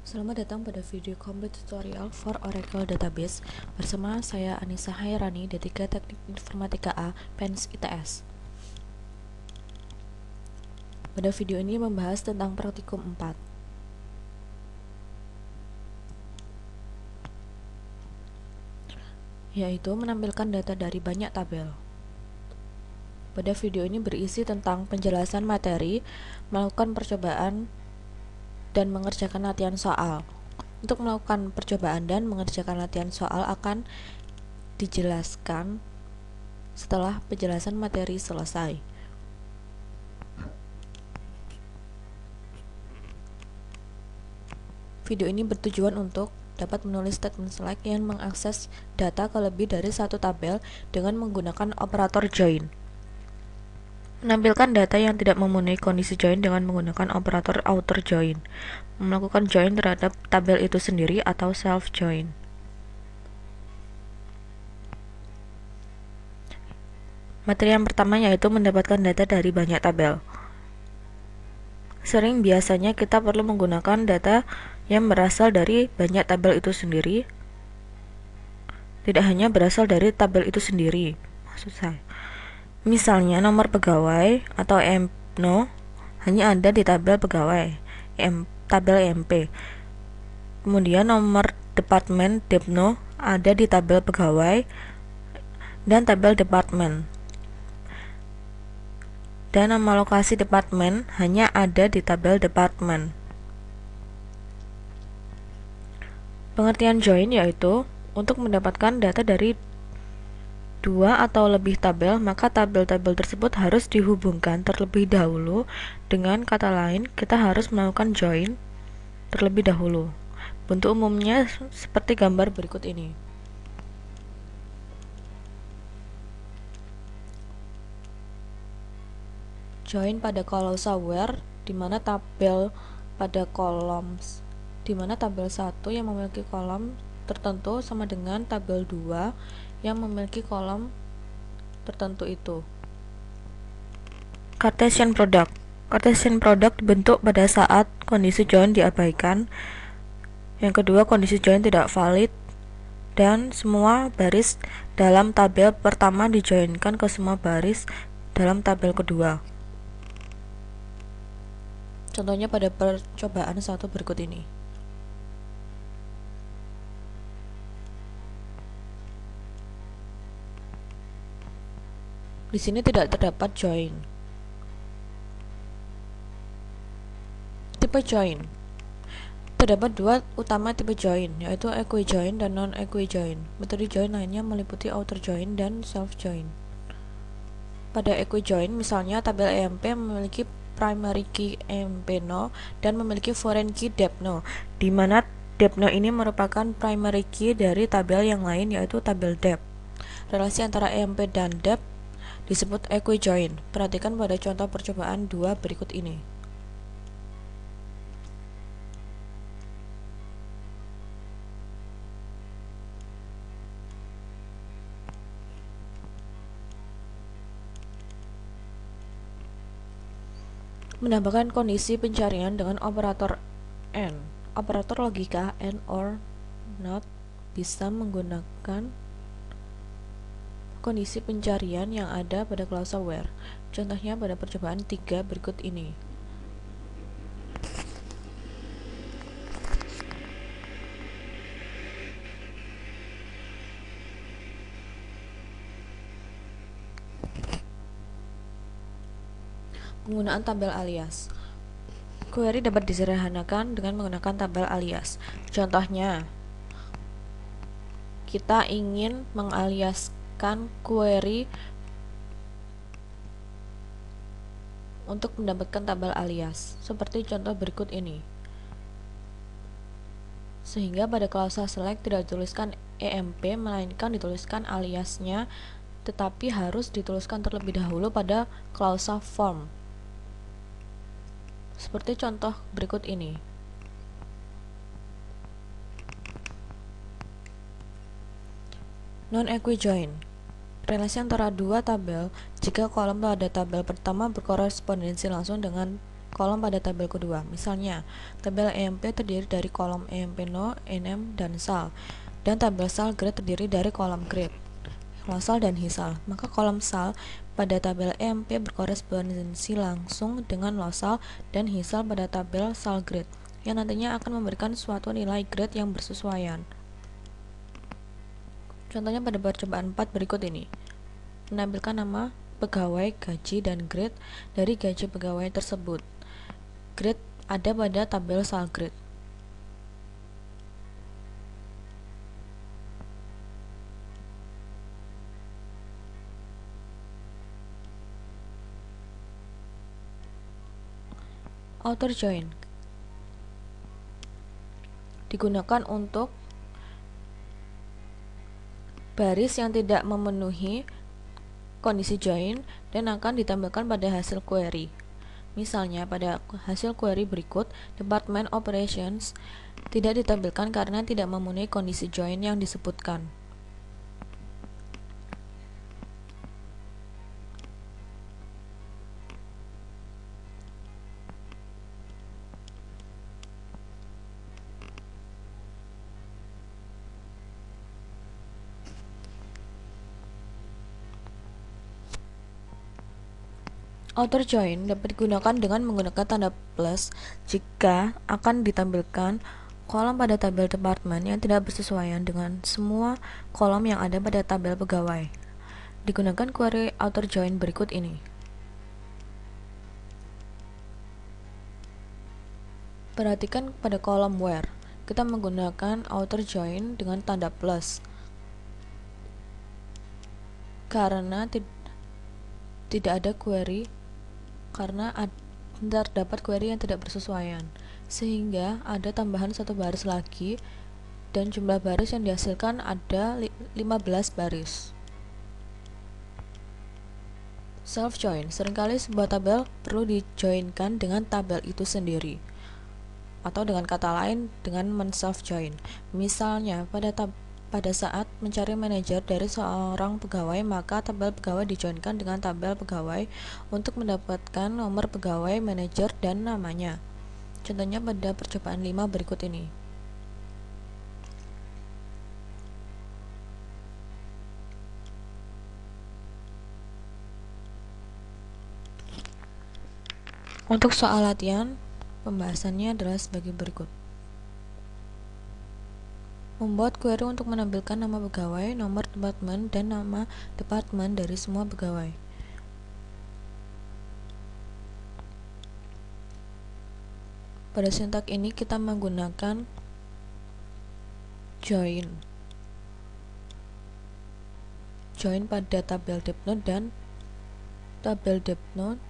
Selamat datang pada video complete tutorial for Oracle Database bersama saya Anissa Hairani D3 Teknik Informatika A, PENS ITS. Pada video ini membahas tentang praktikum 4, yaitu menampilkan data dari banyak tabel. Pada video ini berisi tentang penjelasan materi, melakukan percobaan, dan mengerjakan latihan soal. Untuk melakukan percobaan dan mengerjakan latihan soal akan dijelaskan setelah penjelasan materi selesai. Video ini bertujuan untuk dapat menulis statement select yang mengakses data ke lebih dari satu tabel dengan menggunakan operator join. Menampilkan data yang tidak memenuhi kondisi join dengan menggunakan operator outer join. Melakukan join terhadap tabel itu sendiri atau self join. Materi yang pertama yaitu mendapatkan data dari banyak tabel. Biasanya kita perlu menggunakan data yang berasal dari banyak tabel itu sendiri, tidak hanya berasal dari tabel itu sendiri, maksud saya. Misalnya nomor pegawai atau EMPNO hanya ada di tabel pegawai, tabel EMP. Kemudian nomor departemen DEPNO ada di tabel pegawai dan tabel departemen. Dan nama lokasi departemen hanya ada di tabel departemen. Pengertian join yaitu untuk mendapatkan data dari dua atau lebih tabel, maka tabel-tabel tersebut harus dihubungkan terlebih dahulu. Dengan kata lain, kita harus melakukan join terlebih dahulu. Bentuk umumnya seperti gambar berikut ini. Join pada klausa where, di mana tabel pada kolom, di mana tabel 1 yang memiliki kolom tertentu sama dengan tabel 2 yang memiliki kolom tertentu itu. Cartesian product. Cartesian product dibentuk pada saat kondisi join diabaikan. Yang kedua, kondisi join tidak valid dan semua baris dalam tabel pertama dijoinkan ke semua baris dalam tabel kedua. Contohnya pada percobaan 1 berikut ini. Di sini tidak terdapat join. Tipe join. Terdapat dua utama tipe join, yaitu equi-join dan non-equi-join. Metode join lainnya meliputi outer join dan self join. Pada equi-join, misalnya tabel EMP memiliki primary key EMPNO dan memiliki foreign key DEPNO, di mana DEPNO ini merupakan primary key dari tabel yang lain, yaitu tabel DEP. Relasi antara EMP dan DEP disebut equi-join. Perhatikan pada contoh percobaan 2 berikut ini. Menambahkan kondisi pencarian dengan operator AND. Operator logika AND or NOT bisa menggunakan kondisi pencarian yang ada pada klausa where. Contohnya pada percobaan 3 berikut ini. Penggunaan tabel alias. Query dapat disederhanakan dengan menggunakan tabel alias. Contohnya, kita ingin mengaliaskan query untuk mendapatkan tabel alias, seperti contoh berikut ini. Sehingga pada klausa select tidak dituliskan EMP, melainkan dituliskan aliasnya, tetapi harus dituliskan terlebih dahulu pada klausa form. Seperti contoh berikut ini. Non-equi-join. Relasi antara dua tabel jika kolom pada tabel pertama berkorespondensi langsung dengan kolom pada tabel kedua. Misalnya, tabel EMP terdiri dari kolom EMP No, NM, dan SAL, dan tabel SAL grade terdiri dari kolom grade, losal, dan hisal. Maka kolom SAL pada tabel EMP berkorespondensi langsung dengan losal dan hisal pada tabel SAL grade, yang nantinya akan memberikan suatu nilai grade yang bersesuaian. Contohnya pada percobaan 4 berikut ini. Menampilkan nama pegawai, gaji, dan grade dari gaji pegawai tersebut. Grade ada pada tabel SAL grade. Outer join digunakan untuk baris yang tidak memenuhi kondisi join dan akan ditambahkan pada hasil query. Misalnya, pada hasil query berikut, Department Operations tidak ditampilkan karena tidak memenuhi kondisi join yang disebutkan. Outer join dapat digunakan dengan menggunakan tanda plus jika akan ditampilkan kolom pada tabel departemen yang tidak bersesuaian dengan semua kolom yang ada pada tabel pegawai. Digunakan query outer join berikut ini. Perhatikan pada kolom where, kita menggunakan outer join dengan tanda plus karena tidak ada query, karena terdapat query yang tidak bersesuaian, sehingga ada tambahan satu baris lagi dan jumlah baris yang dihasilkan ada 15 baris. Self join, seringkali sebuah tabel perlu dijoinkan dengan tabel itu sendiri, atau dengan kata lain dengan men-self join. Misalnya, pada saat mencari manajer dari seorang pegawai, maka tabel pegawai dijoinkan dengan tabel pegawai untuk mendapatkan nomor pegawai, manajer, dan namanya. Contohnya pada percobaan 5 berikut ini. Untuk soal latihan, pembahasannya adalah sebagai berikut. Membuat query untuk menampilkan nama pegawai, nomor departemen, dan nama departemen dari semua pegawai. Pada sintak ini kita menggunakan join pada tabel depnote dan tabel depnote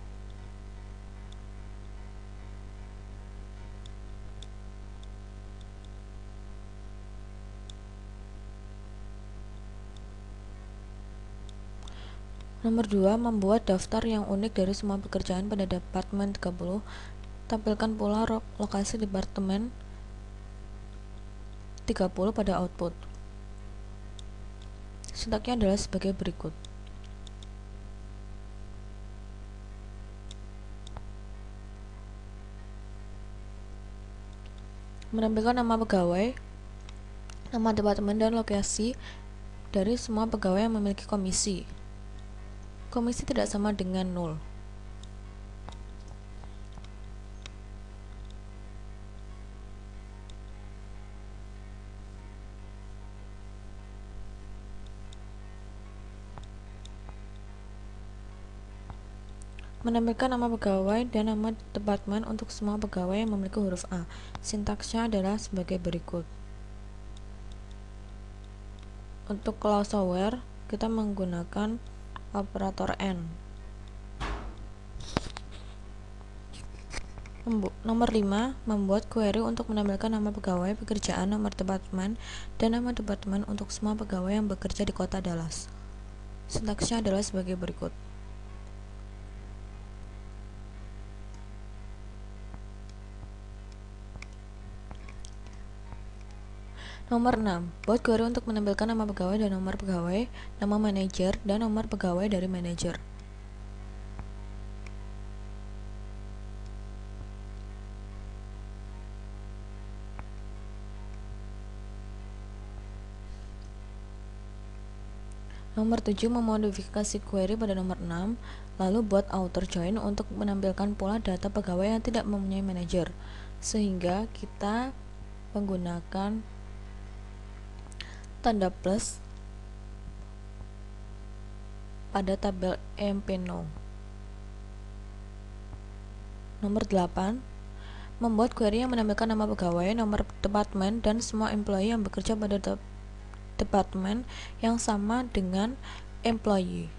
Nomor 2, membuat daftar yang unik dari semua pekerjaan pada Departemen 30. Tampilkan pula lokasi Departemen 30 pada output. Sintaknya adalah sebagai berikut. Menampilkan nama pegawai, nama departemen, dan lokasi dari semua pegawai yang memiliki komisi. Komisi tidak sama dengan 0. Menampilkan nama pegawai dan nama departemen untuk semua pegawai yang memiliki huruf A. Sintaksnya adalah sebagai berikut. Untuk clause where, kita menggunakan operator N. Nomor 5, membuat query untuk menampilkan nama pegawai, pekerjaan, nomor departemen, dan nama departemen untuk semua pegawai yang bekerja di kota Dallas. Sintaksnya adalah sebagai berikut. Nomor 6, buat query untuk menampilkan nama pegawai dan nomor pegawai, nama manajer, dan nomor pegawai dari manajer. Nomor 7, memodifikasi query pada nomor 6, lalu buat outer join untuk menampilkan pola data pegawai yang tidak mempunyai manajer, sehingga kita menggunakan tanda plus pada tabel EMP No. Nomor 8, membuat query yang menampilkan nama pegawai, nomor departemen, dan semua employee yang bekerja pada departemen yang sama dengan employee.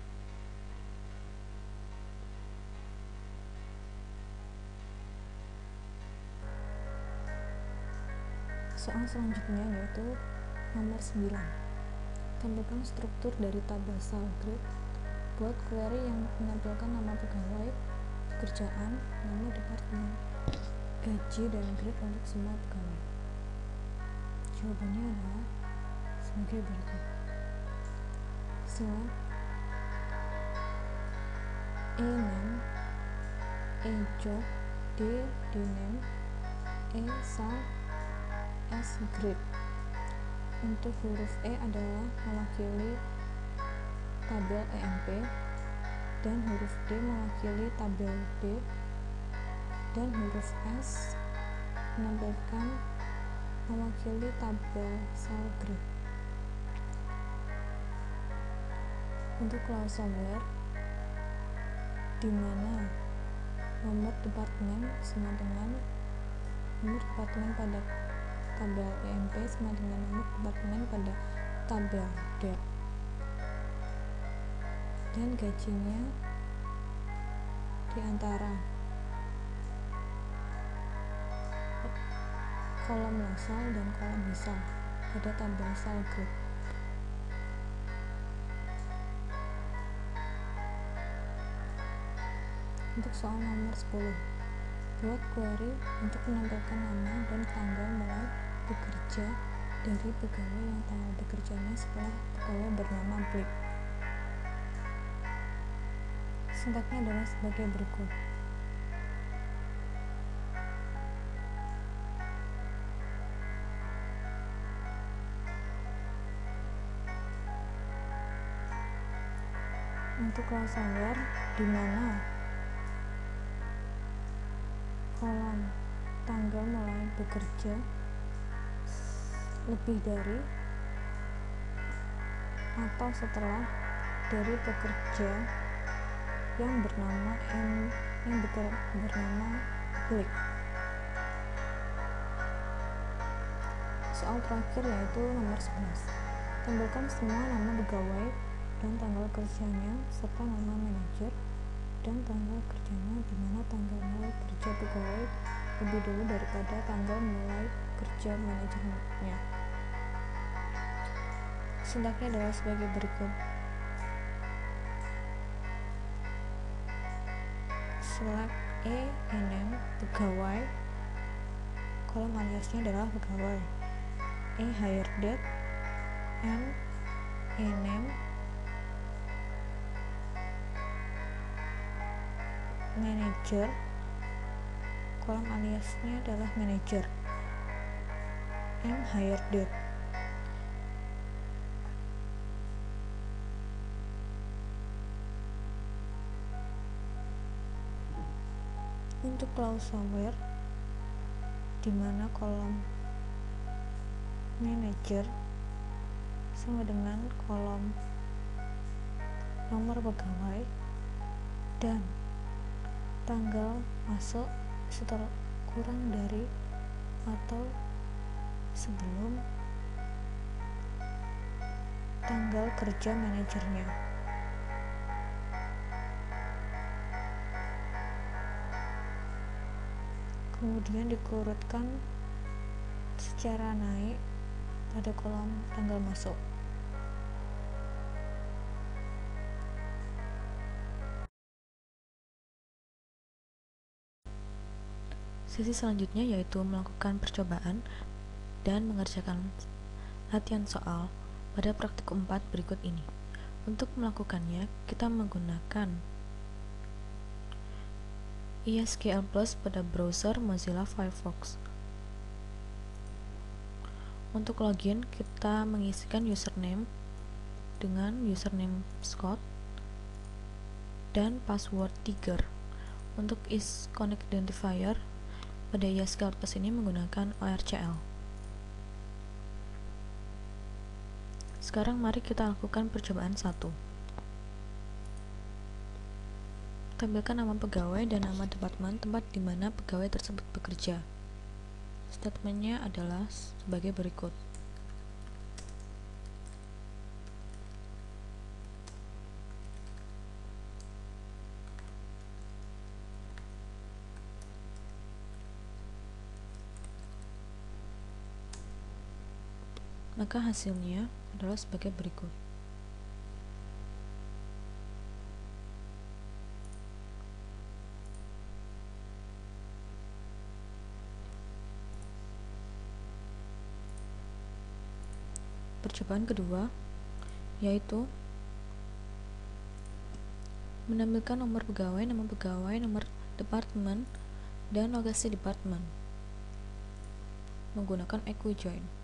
Soal selanjutnya yaitu nomor 9. Tampilkan struktur dari tabel cell grid. Buat query yang menampilkan nama pegawai, pekerjaan, nama departemen, gaji, dan grade untuk semua pegawai. Jawabannya adalah sebagai berikut. Select A name, A job, D name, E cell, S grade. Untuk huruf E adalah mewakili tabel EMP, dan huruf D mewakili tabel D, dan huruf S mewakili tabel cell grid. Untuk clause where, di mana nomor departemen sama dengan nomor departemen pada tabel EMP sama dengan nomor departemen pada tabel D, dan gajinya di antara kolom losal dan kolom misal pada tabel cell grid. Untuk soal nomor 10, buat query untuk menampilkan nama dan tanggal mulai bekerja dari pegawai yang tanggal bekerjanya setelah pegawai bernama Blik. Sintaknya adalah sebagai berikut. Untuk clause where, di mana kolom tanggal mulai bekerja lebih dari atau setelah dari pekerja yang bernama Blik. Soal terakhir yaitu nomor 11. Tampilkan semua nama pegawai dan tanggal kerjanya serta nama manajer dan tanggal kerjanya, di mana tanggal mulai kerja pegawai lebih dulu daripada tanggal mulai kerja manajernya. Sintaknya adalah sebagai berikut. Select A name, pegawai, kolom aliasnya adalah pegawai. E hire date, M name, manager, kolom aliasnya adalah manager. M hire date. Untuk clause where, di mana kolom manager sama dengan kolom nomor pegawai dan tanggal masuk setelah kurang dari atau sebelum tanggal kerja manajernya. Kemudian dikurutkan secara naik pada kolom tanggal masuk. Sesi selanjutnya yaitu melakukan percobaan dan mengerjakan latihan soal pada praktikum 4 berikut ini. Untuk melakukannya, kita menggunakan ISQL Plus pada browser Mozilla Firefox. Untuk login, kita mengisikan username dengan username Scott dan password Tiger. Untuk is connect identifier pada ESXalpers ini menggunakan ORCL. Sekarang mari kita lakukan percobaan 1. Tampilkan nama pegawai dan nama departemen tempat di mana pegawai tersebut bekerja. Statementnya adalah sebagai berikut. Maka hasilnya adalah sebagai berikut. Percobaan kedua yaitu menampilkan nomor pegawai, nomor departemen, dan lokasi departemen menggunakan EquiJoin.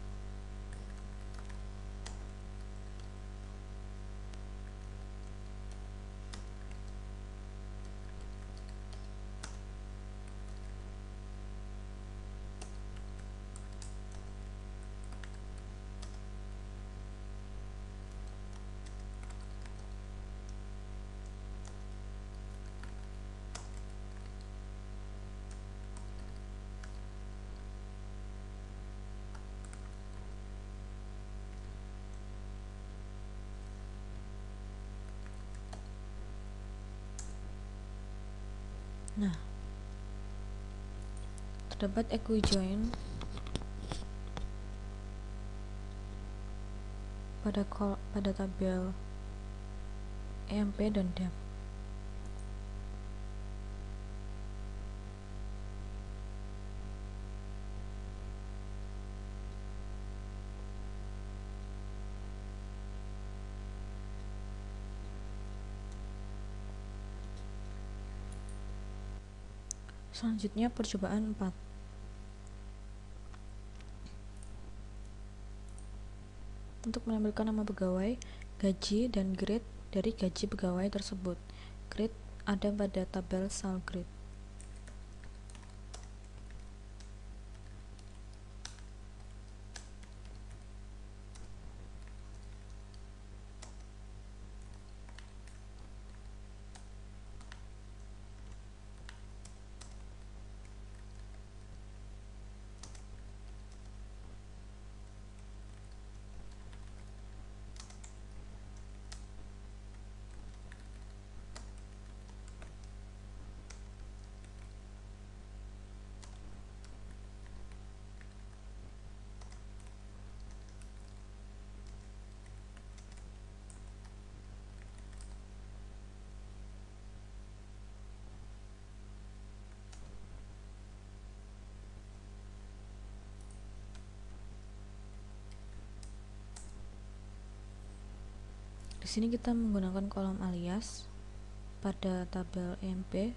Nah, terdapat EquiJoin pada tabel EMP dan DEP. Selanjutnya percobaan 4. Untuk menampilkan nama pegawai, gaji, dan grade dari gaji pegawai tersebut. Grade ada pada tabel SalGrade. Di sini kita menggunakan kolom alias pada tabel EMP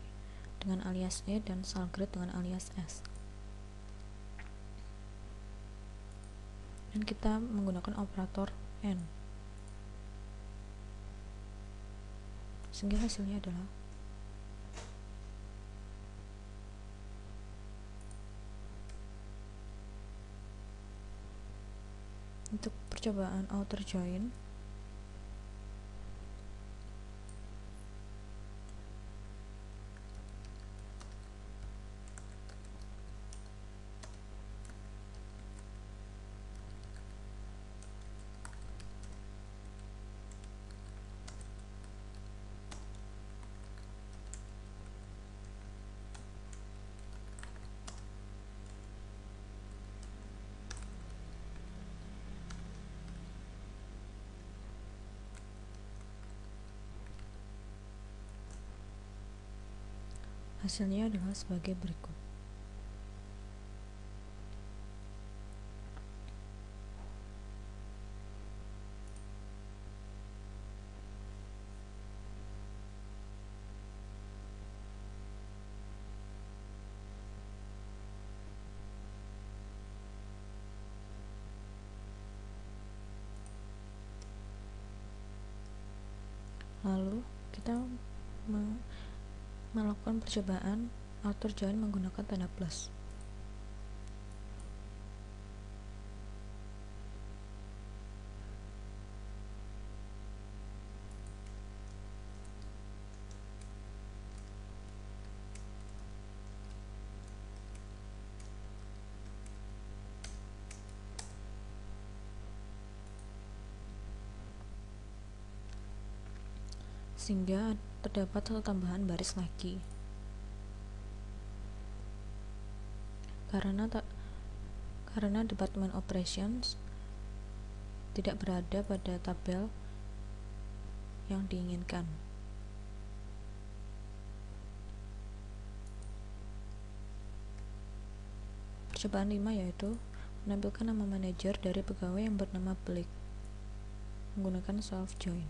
dengan alias E dan SalGrade dengan alias S. Dan kita menggunakan operator N. Sehingga hasilnya adalah untuk percobaan outer join. Hasilnya adalah sebagai berikut. Lalu kita melakukan percobaan outer join menggunakan tanda plus. Sehingga terdapat satu tambahan baris lagi. Karena Department Operations tidak berada pada tabel yang diinginkan. Percobaan 5 yaitu menampilkan nama manajer dari pegawai yang bernama Blake menggunakan self join.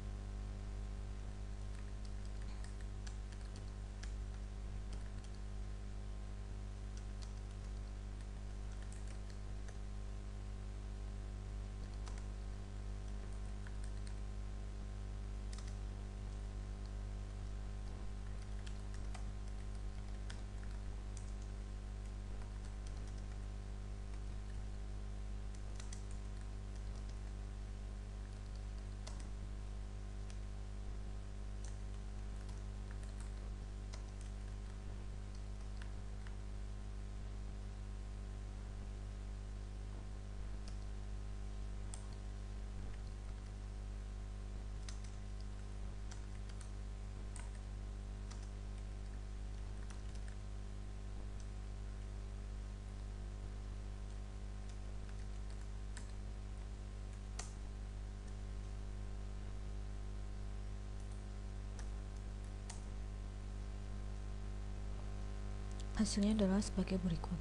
Hasilnya adalah sebagai berikut.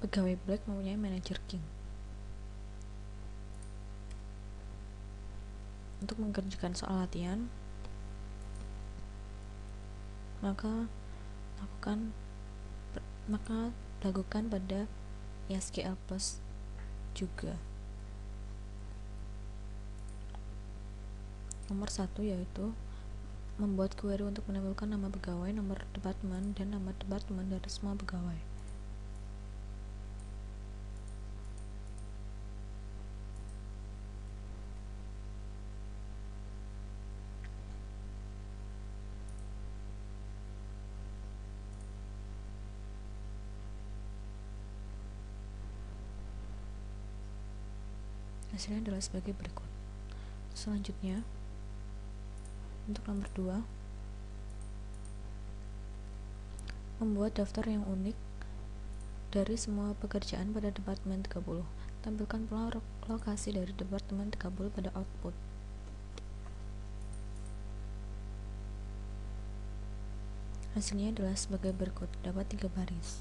Pegawai Black mempunyai manajer King. Untuk mengerjakan soal latihan, maka lakukan pada SQL Plus juga. Nomor 1 yaitu membuat query untuk menampilkan nama pegawai, nomor departemen, dan nama departemen dari semua pegawai. Hasilnya adalah sebagai berikut. Selanjutnya, untuk nomor 2, membuat daftar yang unik dari semua pekerjaan pada Departemen 30. Tampilkan pula lokasi dari Departemen 30 pada output. Hasilnya adalah sebagai berikut, dapat 3 baris.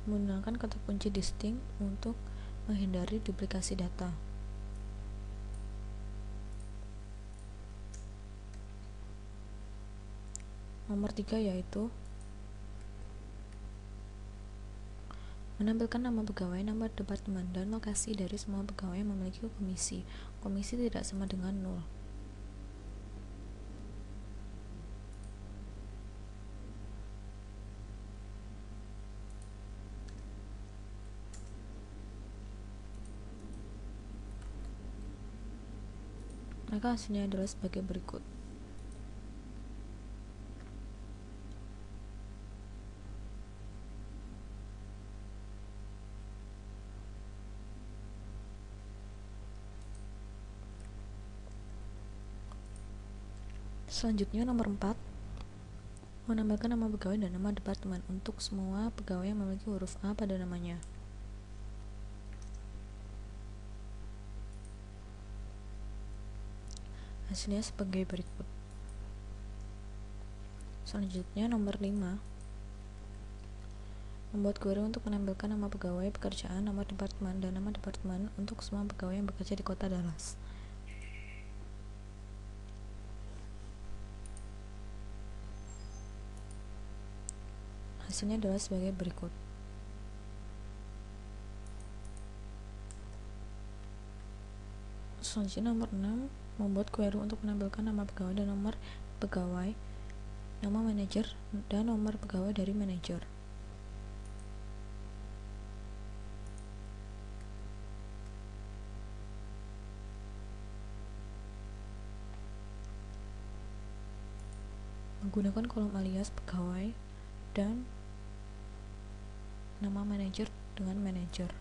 Menggunakan kata kunci distinct untuk menghindari duplikasi data. Nomor 3 yaitu menampilkan nama pegawai, nama departemen, dan lokasi dari semua pegawai yang memiliki komisi. Komisi tidak sama dengan 0. Maka hasilnya adalah sebagai berikut. Selanjutnya nomor 4, menambahkan nama pegawai dan nama departemen untuk semua pegawai yang memiliki huruf A pada namanya. Hasilnya sebagai berikut. Selanjutnya nomor 5, membuat query untuk menampilkan nama pegawai, pekerjaan, nama departemen, dan nama departemen untuk semua pegawai yang bekerja di kota Dallas. Hasilnya adalah sebagai berikut. Selanjutnya nomor 6, membuat query untuk menampilkan nama pegawai dan nomor pegawai, nama manajer, dan nomor pegawai dari manajer. Menggunakan kolom alias pegawai dan nama manajer dengan manajer.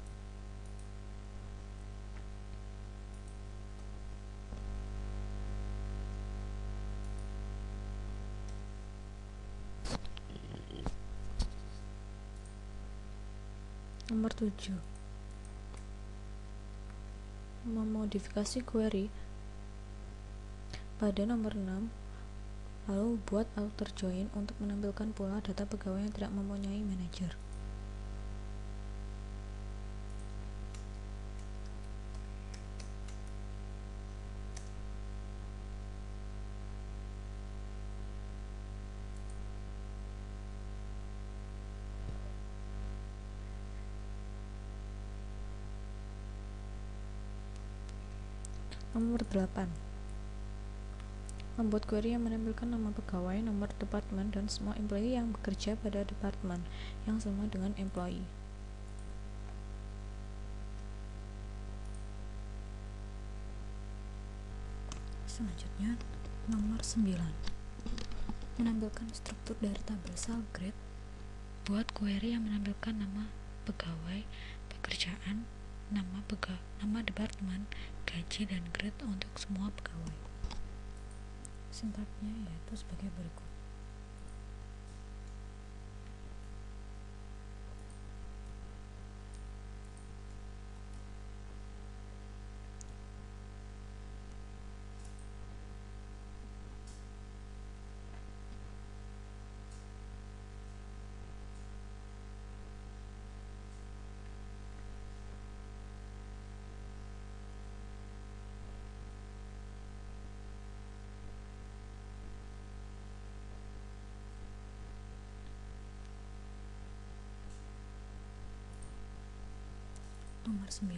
Nomor 7, memodifikasi query. Pada nomor 6, lalu buat outer join untuk menampilkan pula data pegawai yang tidak mempunyai manajer. Nomor 8, membuat query yang menampilkan nama pegawai, nomor departemen, dan semua employee yang bekerja pada departemen yang sama dengan employee. Selanjutnya, nomor 9, menampilkan struktur dari tabel sel grade. Buat query yang menampilkan nama pegawai, pekerjaan, nama departemen, gaji, dan grade untuk semua pegawai. Sintaknya yaitu sebagai berikut. Nomor 9,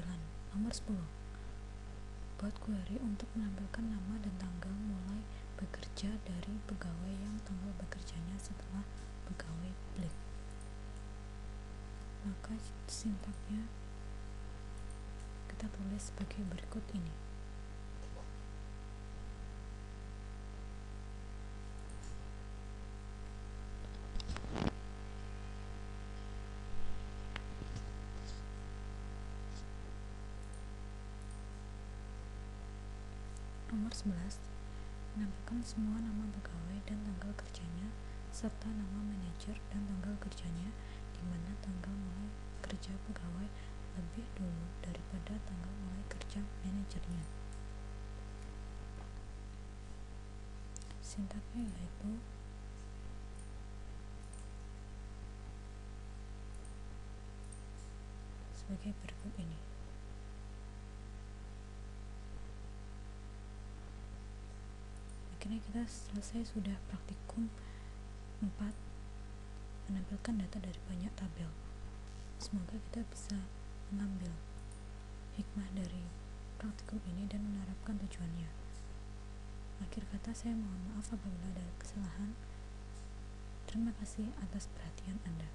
nomor 10, buat query untuk menampilkan nama dan tanggal mulai bekerja dari pegawai yang tanggal bekerjanya setelah pegawai blank. Maka sintaknya kita tulis sebagai berikut ini. Nomor 11, menampilkan semua nama pegawai dan tanggal kerjanya serta nama manajer dan tanggal kerjanya, di mana tanggal mulai kerja pegawai lebih dulu daripada tanggal mulai kerja manajernya. Sintaknya yaitu sebagai berikut ini. Akhirnya kita selesai sudah praktikum 4, menampilkan data dari banyak tabel. Semoga kita bisa mengambil hikmah dari praktikum ini dan menerapkan tujuannya. Akhir kata, saya mohon maaf apabila ada kesalahan. Terima kasih atas perhatian Anda.